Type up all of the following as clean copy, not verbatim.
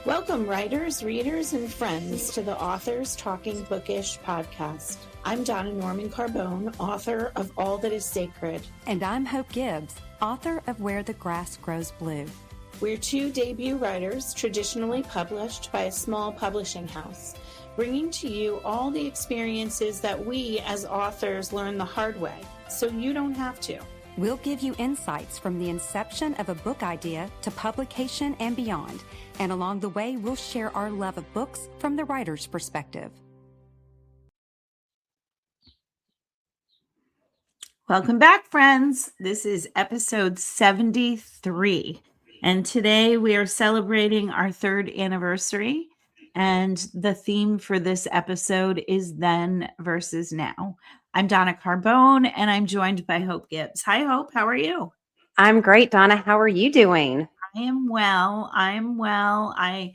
Welcome, writers, readers, and friends to the Authors Talking Bookish podcast. I'm Donna Norman Carbone, author of All That Is Sacred. And I'm Hope Gibbs, author of Where the Grass Grows Blue. We're two debut writers traditionally published by a small publishing house, bringing to you all the experiences that we as authors learn the hard way, so you don't have to. We'll give you insights from the inception of a book idea to publication and beyond. And along the way, we'll share our love of books from the writer's perspective. Welcome back, friends. This is episode 73. And today we are celebrating our third anniversary. And the theme for this episode is then versus now. I'm Donna Carbone, and I'm joined by Hope Gibbs. Hi, Hope. How are you? I'm great, Donna. How are you doing? I am well. I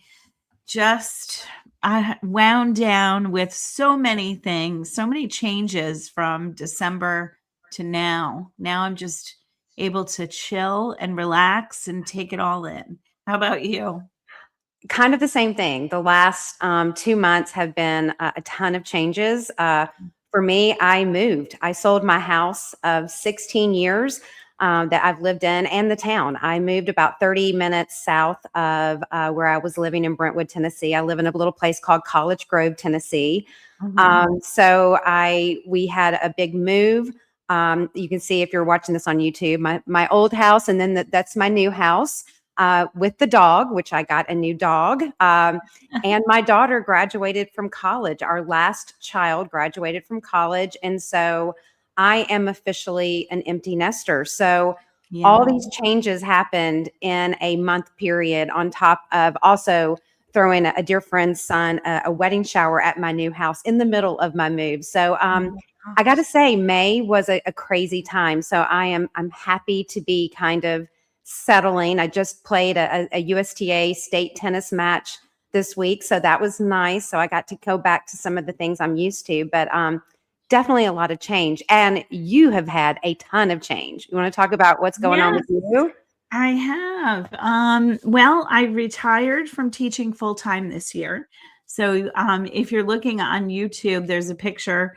wound down with so many things, so many changes from December to now. Now I'm just able to chill and relax and take it all in. How about you? Kind of the same thing. The last 2 months have been a ton of changes. For me, I moved. I sold my house of 16 years that I've lived in and the town. I moved about 30 minutes south of where I was living in Brentwood, Tennessee. I live in a little place called College Grove, Tennessee. So we had a big move. You can see if you're watching this on YouTube, my old house, and then that's my new house. With the dog, which I got a new dog. And my daughter graduated from college. Our last child graduated from college. And so I am officially an empty nester. So all these changes happened in a month period, on top of also throwing a dear friend's son a wedding shower at my new house in the middle of my move. So I got to say, May was a crazy time. So I'm happy to be kind of settling. I just played a USTA state tennis match this week, so that was nice. So I got to go back to some of the things I'm used to, but definitely a lot of change. And you have had a ton of change. You want to talk about what's going on with you? I have. Well, I retired from teaching full-time this year. So if you're looking on YouTube, there's a picture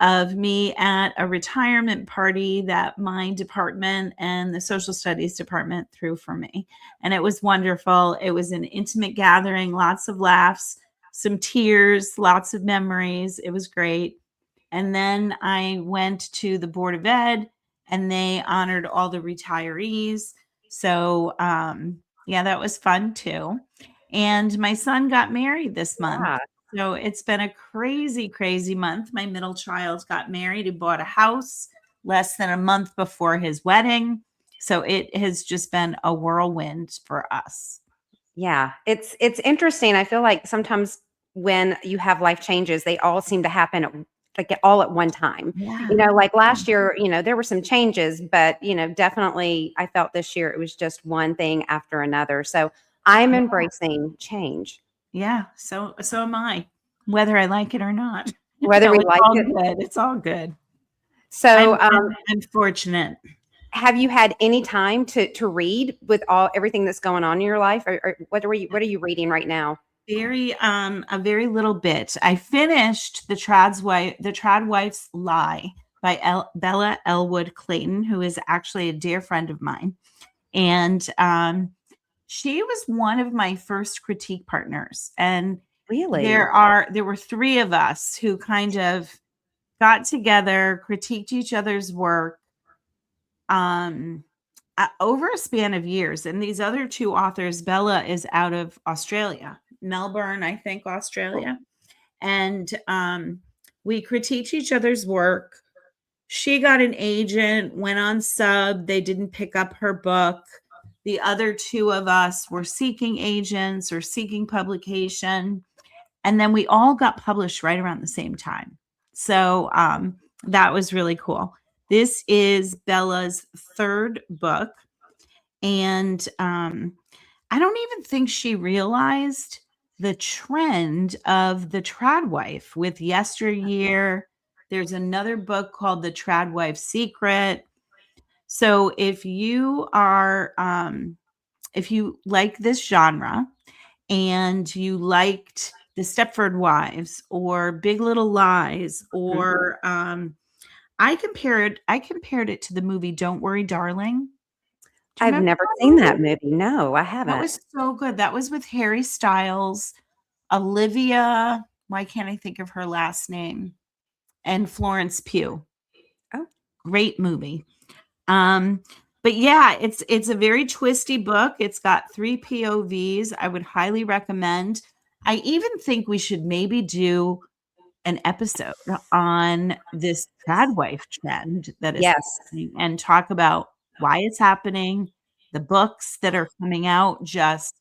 of me at a retirement party that my department and the social studies department threw for me. And it was wonderful. It was an intimate gathering, lots of laughs, some tears, lots of memories. It was great. And then I went to the Board of Ed and they honored all the retirees. So that was fun too. And my son got married this month. Yeah. So it's been a crazy, crazy month. My middle child got married. He bought a house less than a month before his wedding. So it has just been a whirlwind for us. Yeah, it's interesting. I feel like sometimes when you have life changes, they all seem to happen all at one time. Yeah. Like last year, there were some changes, but definitely I felt this year it was just one thing after another. So I'm embracing change. Yeah, so am I, whether I like it or not. Whether we like it. Good. It's all good. So I'm fortunate. Have you had any time to read with everything that's going on in your life, or what are you reading right now? A very little bit. I finished The Trad Wife's Lie by Bella Elwood Clayton, who is actually a dear friend of mine, and she was one of my first critique partners. And really, there were three of us who kind of got together, critiqued each other's work over a span of years. And these other two authors, Bella is out of Australia, Melbourne, I think, Australia. And we critiqued each other's work. She got an agent, went on sub. They didn't pick up her book. The other two of us were seeking agents or seeking publication. And then we all got published right around the same time. So that was really cool. This is Bella's third book. And I don't even think she realized the trend of the trad wife with yesteryear. There's another book called The Trad Wife Secret. So if you are, if you like this genre and you liked The Stepford Wives or Big Little Lies, Mhm. or I compared it to the movie Don't Worry, Darling. Do you I've remember never that seen that movie? movie. No, I That haven't. was so good. That was with Harry Styles, Olivia, why can't I think of her last name? And Florence Pugh. Oh, Great movie. Um, but yeah, it's a very twisty book. It's got 3 POVs. I would highly recommend. I even think we should maybe do an episode on this trad wife trend that is yes. happening and talk about why it's happening, the books that are coming out, just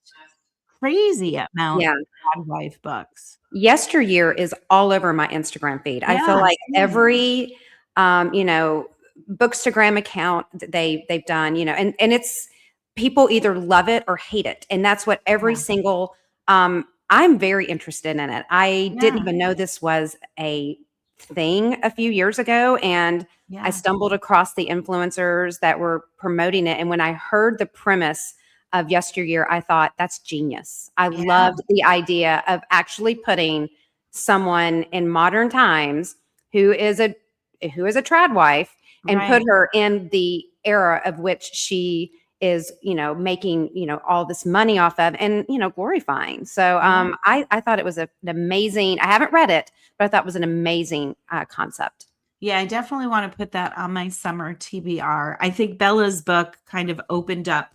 crazy amount Yeah. of trad wife books. Yesteryear is all over my Instagram feed. I feel Yeah, like same. every, you know, Bookstagram account that they've done, you know, and it's people either love it or hate it, and that's what every Yeah, single. I'm very interested in it. I didn't yeah, even know this was a thing a few years ago, and I yeah, stumbled across the influencers that were promoting it, and when I heard the premise of Yesteryear, I thought that's genius. I yeah, loved the idea of actually putting someone in modern times who is a trad wife and put right. her in the era of which she is, you know, making, you know, all this money off of and, you know, glorifying. So Yeah. I thought it was an amazing, I haven't read it, but I thought it was an amazing concept. Yeah, I definitely want to put that on my summer TBR. I think Bella's book kind of opened up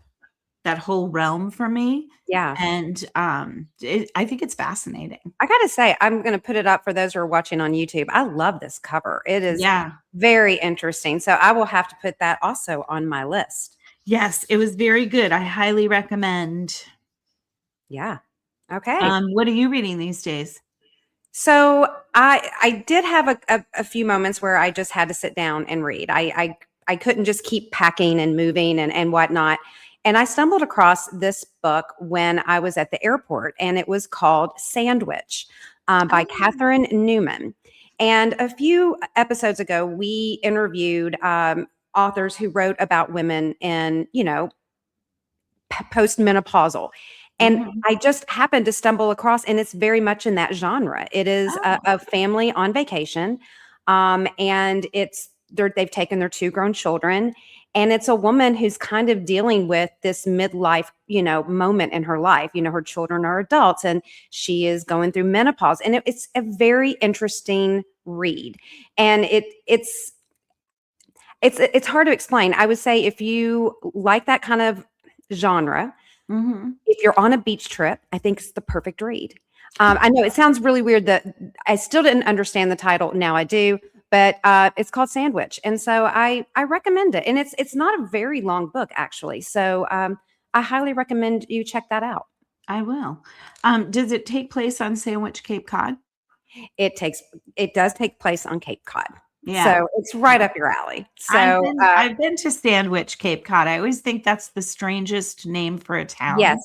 that whole realm for me, Yeah. and I think it's fascinating. I gotta say, I'm gonna put it up for those who are watching on YouTube. I love this cover. It is Yeah. very interesting. So I will have to put that also on my list. Yes, it was very good. I highly recommend. Yeah. Okay. What are you reading these days? So I did have a few moments where I just had to sit down and read. I couldn't just keep packing and moving and whatnot. And I stumbled across this book when I was at the airport, and it was called Sandwich by Oh, Catherine Newman. And a few episodes ago, we interviewed authors who wrote about women in, you know, postmenopausal. And mhm. I just happened to stumble across, and it's very much in that genre. It is Oh, a family on vacation, and they've taken their 2 grown children, and it's a woman who's kind of dealing with this midlife, you know, moment in her life. You know, her children are adults, and she is going through menopause, and it's a very interesting read, and it's hard to explain. I would say if you like that kind of genre, mhm. if you're on a beach trip, I think it's the perfect read. I know it sounds really weird that I still didn't understand the title. Now I do, but it's called Sandwich, and so I recommend it. And it's not a very long book actually, so I highly recommend you check that out. I will. Does it take place on Sandwich, Cape Cod? It takes it does take place on Cape Cod, Yeah. so it's right up your alley. I've So been I've been to Sandwich, Cape Cod. I always think that's the strangest name for a yes. town.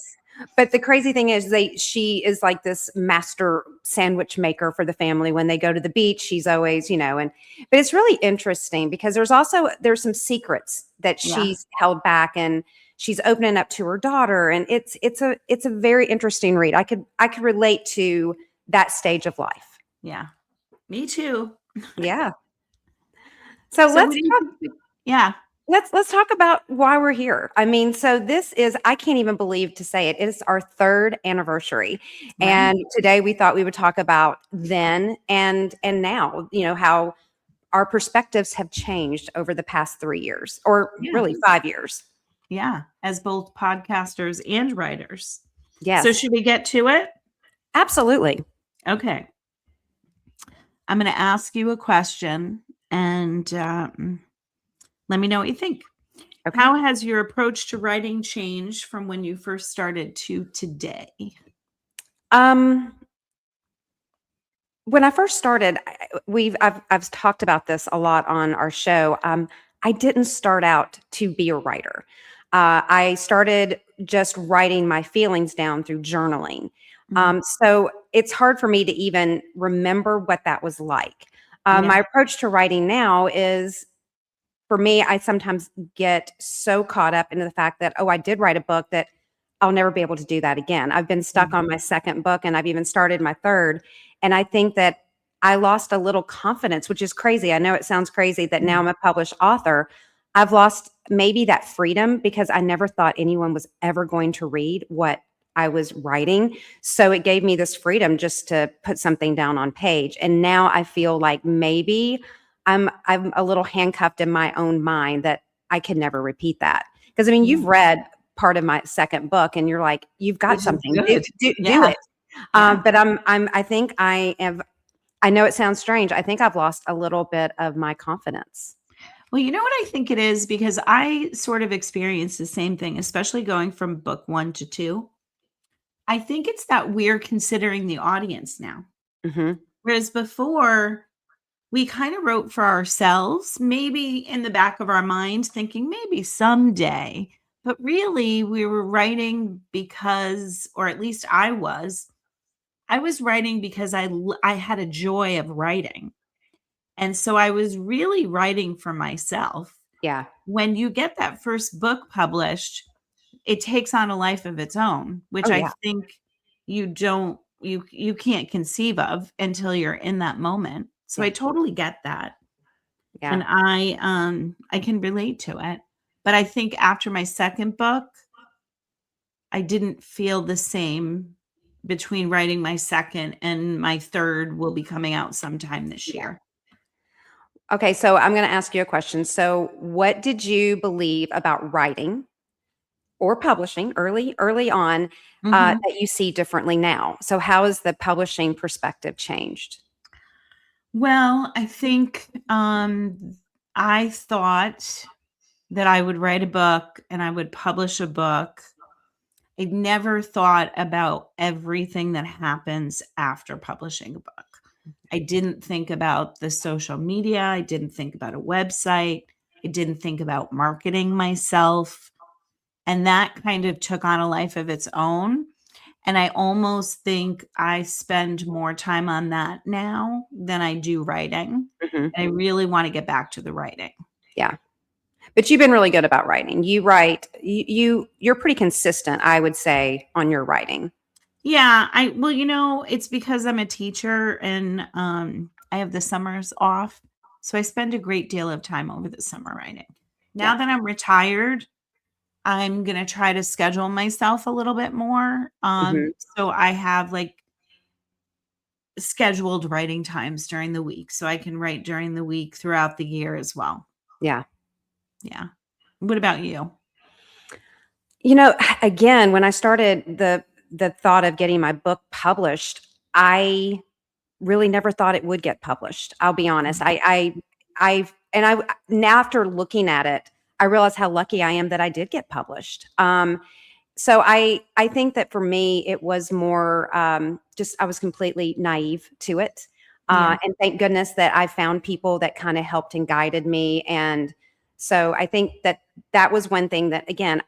But the crazy thing is she is like this master sandwich maker for the family. When they go to the beach, she's always, you know, and but it's really interesting because there's some secrets that Yeah. she's held back and she's opening up to her daughter. And it's a very interesting read. I could relate to that stage of life. Yeah. Me too. Yeah. So So what do you think? Yeah. let's talk about why we're here. I mean, so this is I can't even believe to say it. It is our 3rd anniversary. Right. And today we thought we would talk about then and now, you know, how our perspectives have changed over the past 3 years or Yeah. really 5 years. Yeah. As both podcasters and writers. So Yes. should we get to it? Absolutely. Okay. I'm going to ask you a question, and let me know what you think. Okay. How has your approach to writing changed from when you first started to today? Um when I first started, I've talked about this a lot on our show. I didn't start out to be a writer. I started just writing my feelings down through journaling. Mhm. So it's hard for me to even remember what that was like. Yeah. My approach to writing now is for me, I sometimes get so caught up into the fact that, oh, I did write a book that I'll never be able to do that again. I've been stuck on my second book, and I've even started my third. And I think that I lost a little confidence, which is crazy. I know it sounds crazy that now I'm a published author. I've lost maybe that freedom because I never thought anyone was ever going to read what I was writing. So it gave me this freedom just to put something down on page. And now I feel like maybe I'm a little handcuffed in my own mind that I could never repeat that. Because I mean, you've read part of my second book and you're like, you've got Which is something, good. do Yeah. it. Yeah. But I think I know it sounds strange. I think I've lost a little bit of my confidence. Well, you know what I think it is, because I sort of experienced the same thing, especially going from book 1 to 2. I think it's that we're considering the audience now. Hmm. Whereas before, we kind of wrote for ourselves, maybe in the back of our mind, thinking maybe someday. But really, we were writing because, or at least I was writing because I had a joy of writing. And so I was really writing for myself. Yeah. When you get that first book published, it takes on a life of its own, which Oh, I yeah. think you can't conceive of until you're in that moment. So I Yeah. totally get that. Yeah. And I can relate to it. But I think after my second book, I didn't feel the same between writing my second, and my third will be coming out sometime this Yeah. year. Okay. So I'm going to ask you a question. So what did you believe about writing or publishing early on Mhm. that you see differently now? So how has the publishing perspective changed? Well, I think I thought that I would write a book and I would publish a book. I never thought about everything that happens after publishing a book. I didn't think about the social media. I didn't think about a website. I didn't think about marketing myself. And that kind of took on a life of its own. And I almost think I spend more time on that now than I do writing. Mhm. I really want to get back to the writing. Yeah. But you've been really good about writing. You write, you're pretty consistent, I would say, on your writing. Yeah, well, it's because I'm a teacher, and I have the summers off. So I spend a great deal of time over the summer writing. Now Yeah. that I'm retired, I'm going to try to schedule myself a little bit more. Mhm. So I have like scheduled writing times during the week, so I can write during the week throughout the year as well. Yeah. Yeah. What about you? You know, again, when I started the thought of getting my book published, I really never thought it would get published. I'll be honest. I now after looking at it, I realize how lucky I am that I did get published. So I think that for me, it was more just I was completely naive to it. Yeah. And thank goodness that I found people that kind of helped and guided me. And so I think that that was one thing that, again,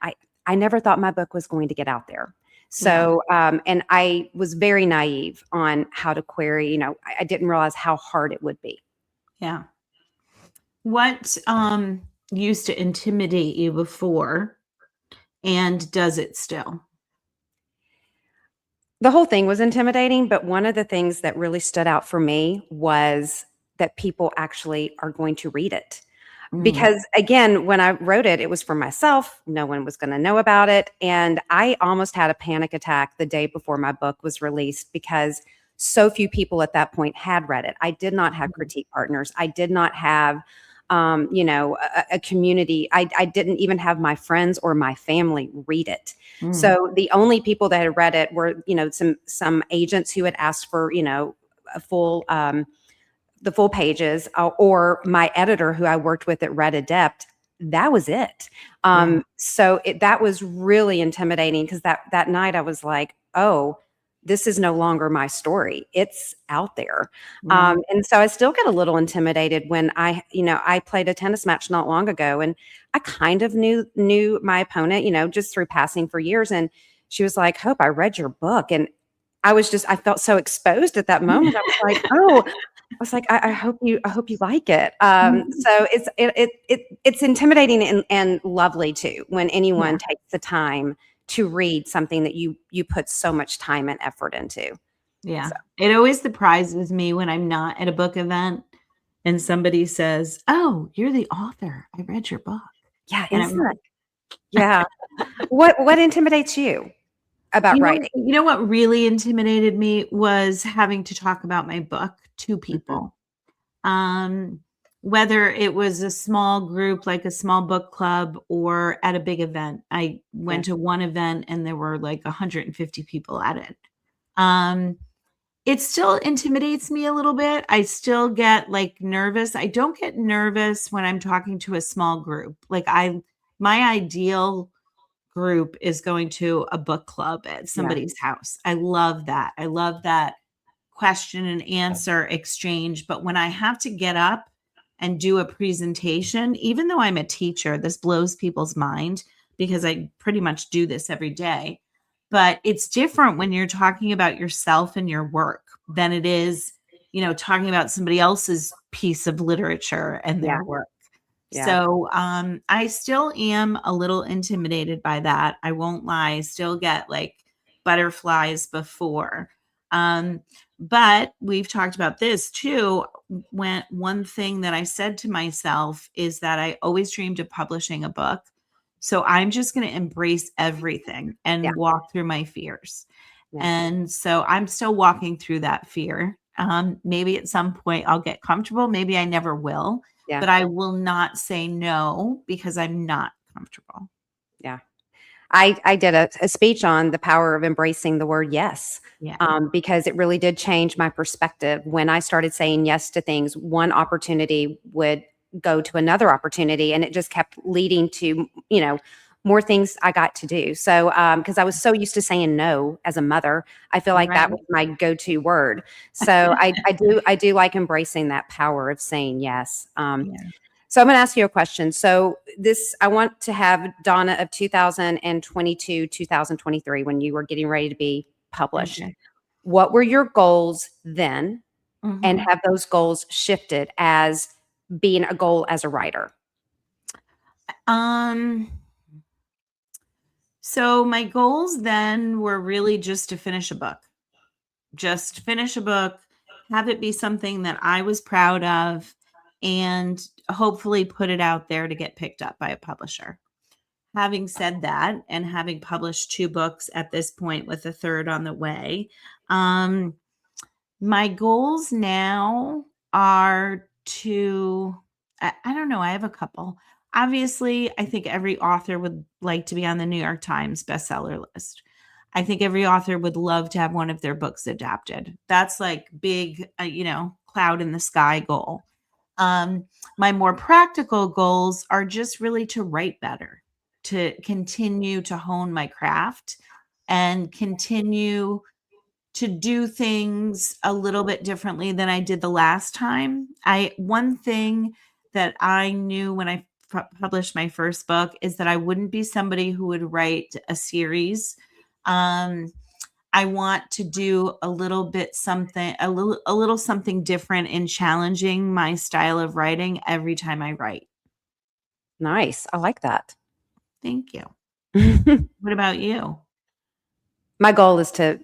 I never thought my book was going to get out there. So, and I was very naive on how to query, I didn't realize how hard it would be. Yeah. What used to intimidate you before, and does it still? The whole thing was intimidating, but one of the things that really stood out for me was that people actually are going to read it. Because again, when I wrote it, it was for myself. No one was going to know about it. And I almost had a panic attack the day before my book was released because so few people at that point had read it. I did not have critique partners. I did not have, a community. I didn't even have my friends or my family read it. So the only people that had read it were, some agents who had asked for, a full, the full pages, or my editor who I worked with at Red Adept. That was it. So that was really intimidating because that night I was like, oh, this is no longer my story. It's out there. And so I still get a little intimidated when I played a tennis match not long ago, and I kind of knew my opponent, just through passing for years. And she was like, Hope, I read your book. And I felt so exposed at that moment. I was like, I hope you like it. So it's intimidating and lovely too when anyone takes the time to read something that you put so much time and effort into. Yeah. So, It always surprises me when I'm not at a book event and somebody says, "Oh, you're the author. I read your book." yeah, And I'm isn't like, it? Yeah. What intimidates you about writing? you know what really intimidated me was having to talk about my book to Mhm. people. Um, whether it was a small group, like a small book club, or at a big event. I Yeah. went to one event and there were like 150 people at it. Um, it still intimidates me a little bit. I still get like nervous. I don't get nervous when I'm talking to a small group. My ideal group is going to a book club at Yeah. somebody's house. I love that. I love that question and answer exchange. But when I have to get up and do a presentation, even though I'm a teacher, this blows people's mind because I pretty much do this every day. But it's different when you're talking about yourself and your work than it is, talking about somebody else's piece of literature and Yeah. their work. Yeah. So I still am a little intimidated by that. I won't lie. I still get like butterflies before. Um, but we've talked about this too. When one thing that I said to myself is that I always dreamed of publishing a book. So I'm just going to embrace everything Yeah. and walk through my fears. Yeah. And so I'm still walking through that fear. Maybe at some point I'll get comfortable. Maybe I never will, Yeah. but I will not say no because I'm not comfortable. Yeah. I did a speech on the power of embracing the word yes, Yeah. because it really did change my perspective. When I started saying yes to things, one opportunity would go to another opportunity, and it just kept leading to, more things I got to do. So, because I was so used to saying no as a mother, I feel like that Right. was my go-to word. So I do like embracing that power of saying yes. Yeah. So I'm going to ask you a question. So I want to have Donna of 2022, 2023, when you were getting ready to be published. Okay. What were your goals then? And Mhm. have those goals shifted as being a goal as a writer? Um, so my goals then were really just to finish a book. Just finish a book, have it be something that I was proud of, and hopefully put it out there to get picked up by a publisher. Having said that, and having published 2 books at this point with a third on the way, um, my goals now are to I don't know, I have a couple. Obviously, I think every author would like to be on the New York Times bestseller list. I think every author would love to have one of their books adapted. That's like big, cloud in the sky goal. Um, my more practical goals are just really to write better, to continue to hone my craft and continue to do things a little bit differently than I did the last time. One thing that I knew when I published my first book is that I wouldn't be somebody who would write a series. Um, I want to do a little something different in challenging my style of writing every time I write. Nice. I like that. Thank you. What about you? My goal is to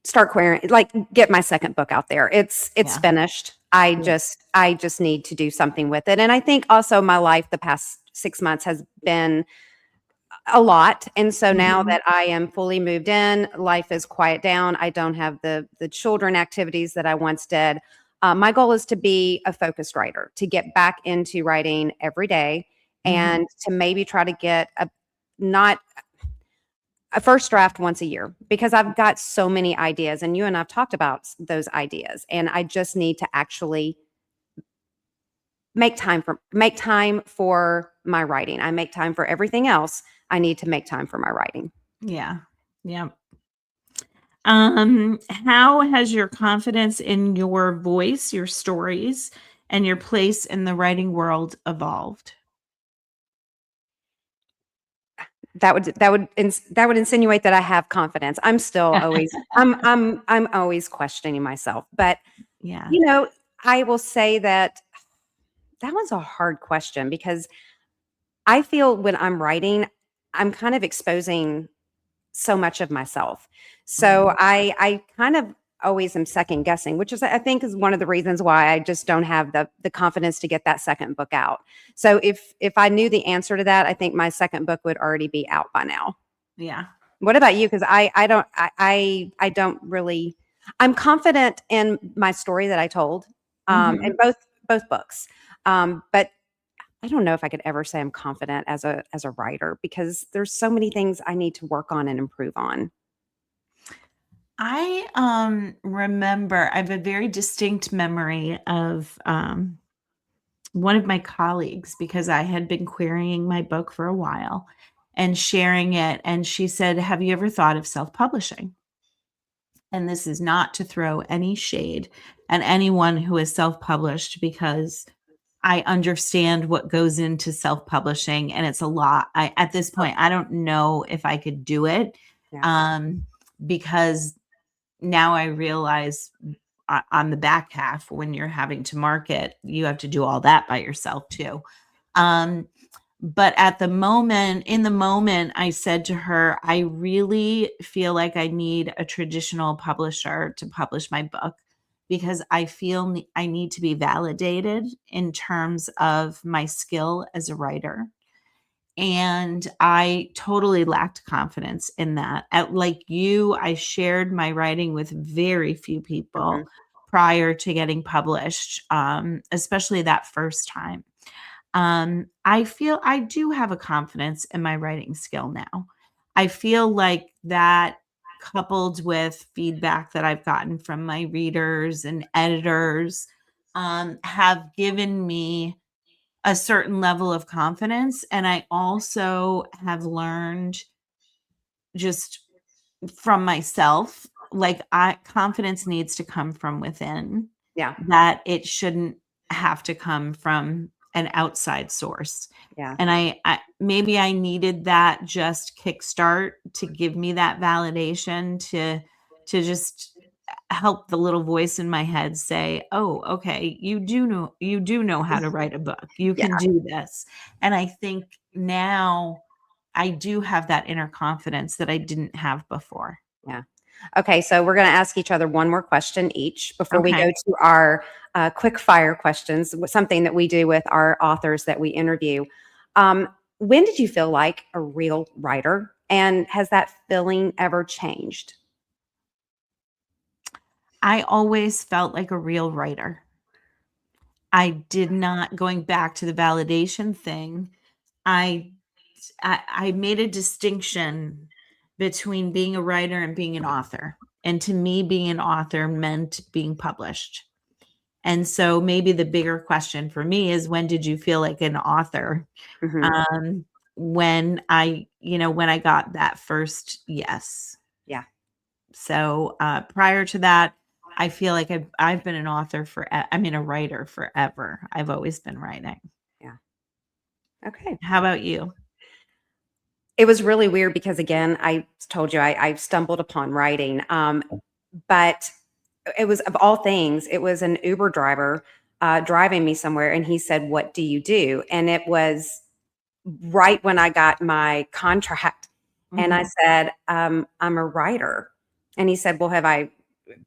start querying, like get my second book out there. It's Yeah. finished. I Yeah. just need to do something with it. And I think also my life the past 6 months has been a lot. And so now Mhm. that I am fully moved in, life is quiet down. I don't have the children activities that I once did. My goal is to be a focused writer, to get back into writing every day, Mhm. and to maybe try to get not a first draft once a year, because I've got so many ideas, and you and I've talked about those ideas, and I just need to actually make time for my writing. I make time for everything else. I need to make time for my writing. Yeah. Yeah. How has your confidence in your voice, your stories, and your place in the writing world evolved? That would insinuate that I have confidence. I'm still always I'm always questioning myself. But Yeah. you know, I will say that that was a hard question, because I feel when I'm writing, I'm kind of exposing so much of myself. So I kind of always am second guessing, which is I think is one of the reasons why I just don't have the confidence to get that second book out. So if I knew the answer to that, I think my second book would already be out by now. Yeah. What about you? Because I don't really, I'm confident in my story that I told, Mhm. in both books. But I don't know if I could ever say I'm confident as a writer because there's so many things I need to work on and improve on. I remember I have a very distinct memory of one of my colleagues because I had been querying my book for a while and sharing it. And she said, "Have you ever thought of self publishing?" And this is not to throw any shade at anyone who is self published because I understand what goes into self publishing and it's a lot. At this point, I don't know if I could do it Yeah. um, because now I realize on the back half when you're having to market, you have to do all that by yourself too. Um, but at the moment, in the moment, I said to her, I really feel like I need a traditional publisher to publish my book because I feel I need to be validated in terms of my skill as a writer. And I totally lacked confidence in that. Like you, I shared my writing with very few people Mhm. prior to getting published, especially that first time. I feel I do have a confidence in my writing skill now. I feel like that coupled with feedback that I've gotten from my readers and editors have given me a certain level of confidence. And I also have learned just from myself, like I confidence needs to come from within, Yeah. that it shouldn't have to come from an outside source. Yeah. And I maybe I needed that just kickstart to give me that validation to just help the little voice in my head say, "Oh, okay, you do know how to write a book. You Yeah. can do this." And I think now I do have that inner confidence that I didn't have before. Yeah. Okay, so we're going to ask each other one more question each before we go Okay. to our quick fire questions, something that we do with our authors that we interview. When did you feel like a real writer? And has that feeling ever changed? I always felt like a real writer. I did not going back to the validation thing, I I made a distinction between being a writer and being an author. And to me, being an author meant being published. And so maybe the bigger question for me is when did you feel like an author? Hmm. Um, when when I got that first yes. Yeah. So prior to that, I feel like I've been an author I mean a writer forever. I've always been writing. Yeah. Okay. How about you? It was really weird because, again, I told you I stumbled upon writing. But it was, of all things, it was an Uber driver driving me somewhere, and he said, "What do you do?" And it was right when I got my contract, and I Mhm. said, "I'm a writer." And he said, "Well, have I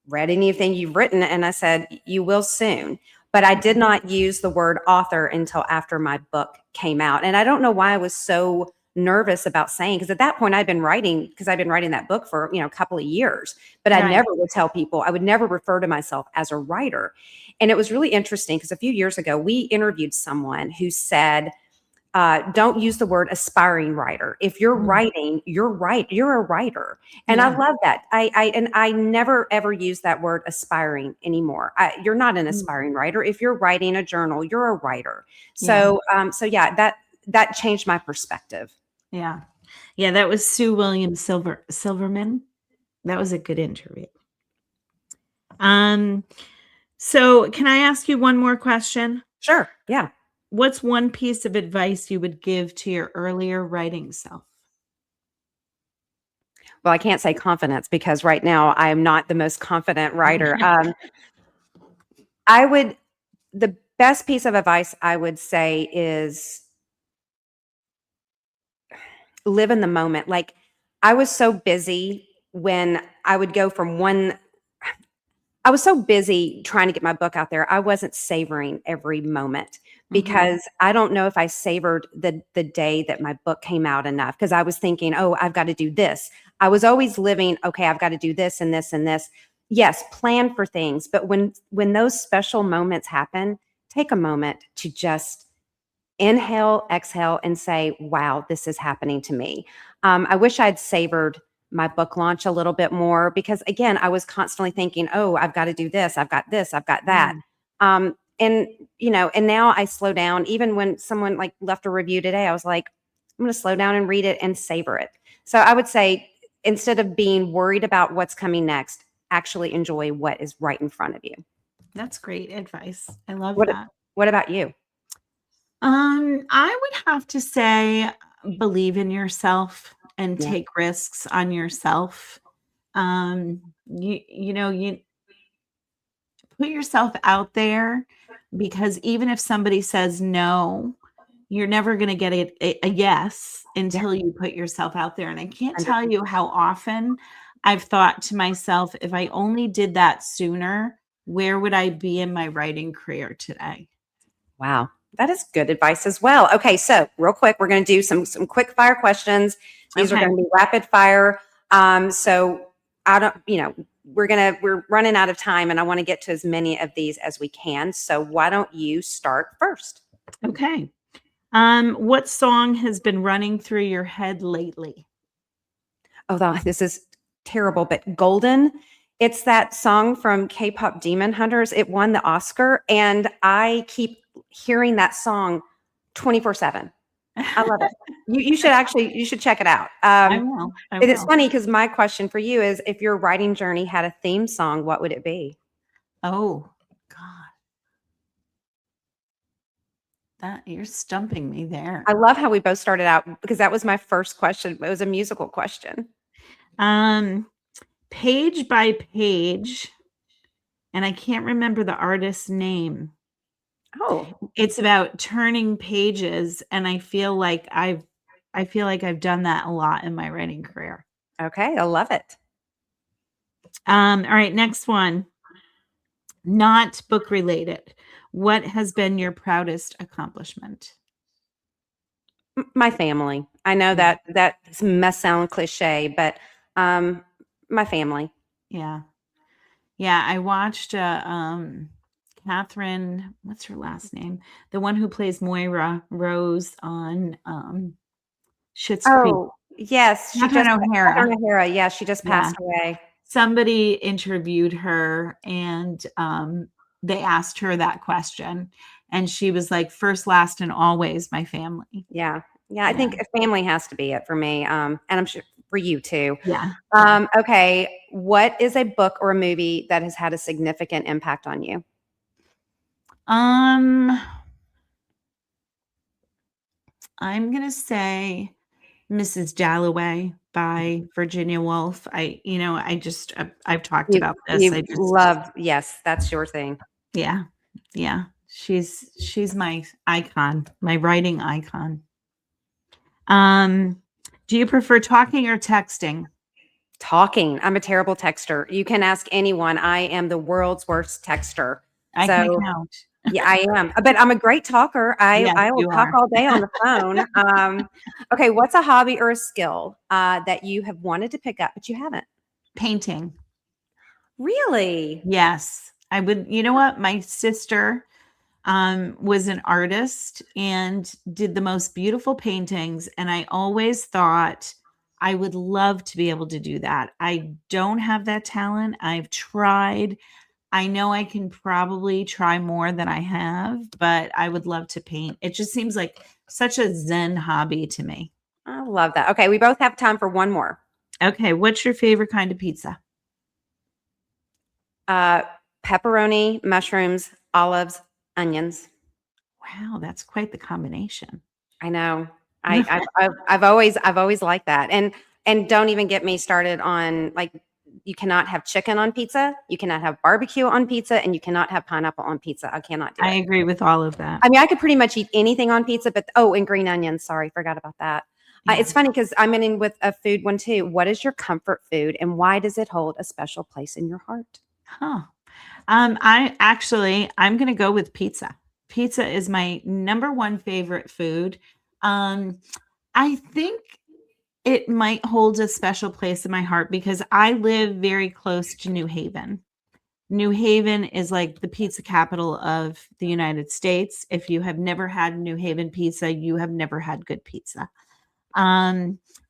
read anything you've written?" And I said, "You will soon." But I did not use the word author until after my book came out. And I don't know why I was so nervous about saying, because at that point I'd been writing, because I've been writing that book for, a couple of years, but I Right. never would tell people, I would never refer to myself as a writer. And it was really interesting because a few years ago, we interviewed someone who said, don't use the word aspiring writer. If you're Mm. writing, you're right. You're a writer. And I Yeah. love that. I never ever use that word aspiring anymore. You're not an Mm. aspiring writer. If you're writing a journal, you're a writer. Yeah. So yeah, that changed my perspective. Yeah. Yeah, that was Sue Williams Silverman. That was a good interview. Um, so can I ask you one more question? Sure. Yeah. What's one piece of advice you would give to your earlier writing self? Well, I can't say confidence because right now I am not the most confident writer. I would, the best piece of advice I would say is live in the moment. Like I was so busy when I would go from one I was so busy trying to get my book out there. I wasn't savoring every moment Mhm. because I don't know if I savored the day that my book came out enough because I was thinking, "Oh, I've got to do this." I was always living, "Okay, I've got to do this and this and this." Yes, plan for things, but when those special moments happen, take a moment to just inhale, exhale, and say, wow, this is happening to me. I wish I'd savored my book launch a little bit more because, again, I was constantly thinking, oh, I've got to do this, I've got this, I've got that. Mm. And, and now I slow down. Even when someone like left a review today, I was like, I'm going to slow down and read it and savor it. So I would say, instead of being worried about what's coming next, actually enjoy what is right in front of you. That's great advice. I love What, that. what about you? I would have to say believe in yourself and Yeah. take risks on yourself. You put yourself out there because even if somebody says no, you're never going to get a yes Yeah. until you put yourself out there. And I can't 100%. tell you how often I've thought to myself, if I only did that sooner, where would I be in my writing career today? Wow. That is good advice as well. Okay, so real quick, we're going to do some quick fire questions. These are Okay. going to be rapid fire. So I don't, we're running out of time, and I want to get to as many of these as we can. So why don't you start first? Okay. What song has been running through your head lately? Oh, this is terrible, but Golden. It's that song from K-pop Demon Hunters. It won the Oscar, and I keep hearing that song 24/7. I love it. You should check it out. I will. I And it's will. funny because my question for you is, if your writing journey had a theme song, what would it be? Oh, God. That you're stumping me there. I love how we both started out because that was my first question. It was a musical question. Um, Page by Page, and I can't remember the artist's name. Oh, It's about turning pages, and I feel like I've done that a lot in my writing career. okay. I love it. All right, next one. Not book related. What has been your proudest accomplishment? My family. I know Yeah. that must sound cliche, but um, my family. Yeah. Yeah, I watched Catherine, what's her last name? The one who plays Moira Rose on Schitt's Creek. Oh, yes. Catherine Catherine O'Hara. O'Hara. Yeah, she just Yeah. passed away. Somebody interviewed her and they asked her that question. And she was like, first, last, and always my family. Yeah. Yeah. I Yeah. think a family has to be it for me. And I'm sure for you too. Yeah. Yeah. Okay. What is a book or a movie that has had a significant impact on you? Um, I'm gonna say Mrs. Dalloway by Virginia Woolf. I've talked You about this. yes, that's your thing. Yeah. Yeah. She's my icon, my writing icon. Um, do you prefer talking or texting? Talking. I'm a terrible texter. You can ask anyone. I am the world's worst texter. I can So count. yeah, I am. But I'm a great talker. Yes, I will you talk are. all day on the phone. Okay, what's a hobby or a skill that you have wanted to pick up but you haven't? Painting. Really? Yes. I would, you know what? My sister was an artist and did the most beautiful paintings. And I always thought I would love to be able to do that. I don't have that talent. I've tried. I know I can probably try more than I have, but I would love to paint. It just seems like such a zen hobby to me. I love that. Okay, we both have time for one more. Okay. What's your favorite kind of pizza? Uh, Pepperoni, mushrooms, olives, onions. Wow, that's quite the combination. I know. I've always liked that. And don't even get me started on, like, you cannot have chicken on pizza, you cannot have barbecue on pizza, and you cannot have pineapple on pizza. I cannot do I it. agree with all of that. I mean, I could pretty much eat anything on pizza, but and green onions. Sorry, forgot about that. It's funny because I'm in with a food one too. What is your comfort food and why does it hold a special place in your heart? Huh. I'm going to go with pizza. Pizza is my number one favorite food. Um, I think it might hold a special place in my heart because I live very close to New Haven. New Haven is like the pizza capital of the United States. If you have never had New Haven pizza, you have never had good pizza.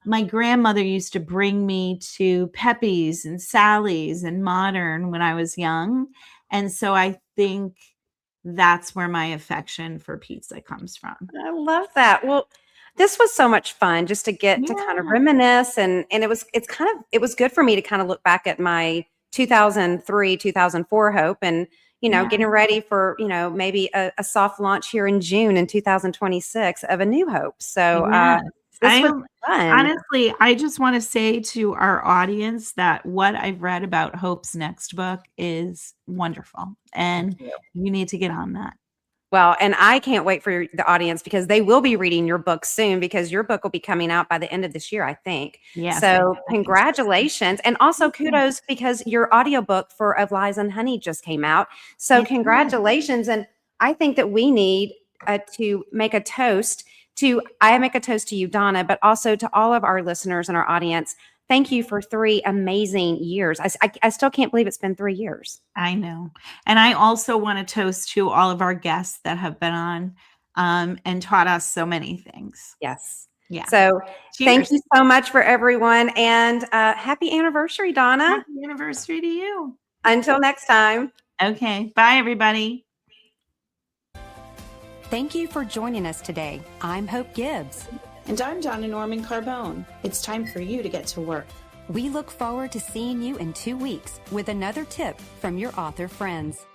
My grandmother used to bring me to Pepe's and Sally's and Modern when I was young. And so I think that's where my affection for pizza comes from. I love that. Well, this was so much fun just to get to kind of Yeah. reminisce and it was good for me to kind of look back at my 2003, 2004 Hope and Yeah. getting ready for, maybe a soft launch here in June in 2026 of a new Hope. So Yes. this was I fun. honestly, I just want to say to our audience that what I've read about Hope's next book is wonderful, and you need to get on that. Well, and I can't wait for the audience because they will be reading your book soon because your book will be coming out by the end of this year, I think. Yes, I So think so. congratulations. And also Thank you. kudos because your audiobook for Of Lies and Honey just came out. So It did. congratulations. And I think that we need to make a toast I make a toast to you, Donna, but also to all of our listeners and our audience. Thank you for 3 amazing years. I still can't believe it's been 3 years. I know. And I also want to toast to all of our guests that have been on and taught us so many things. Yes. Yeah. So thank Cheers. you so much for everyone. And happy anniversary, Donna. Happy anniversary to you. Until next time. Okay. Bye, everybody. Thank you for joining us today. I'm Hope Gibbs. And I'm Donna Norman Carbone. It's time for you to get to work. We look forward to seeing you in 2 weeks with another tip from your author friends.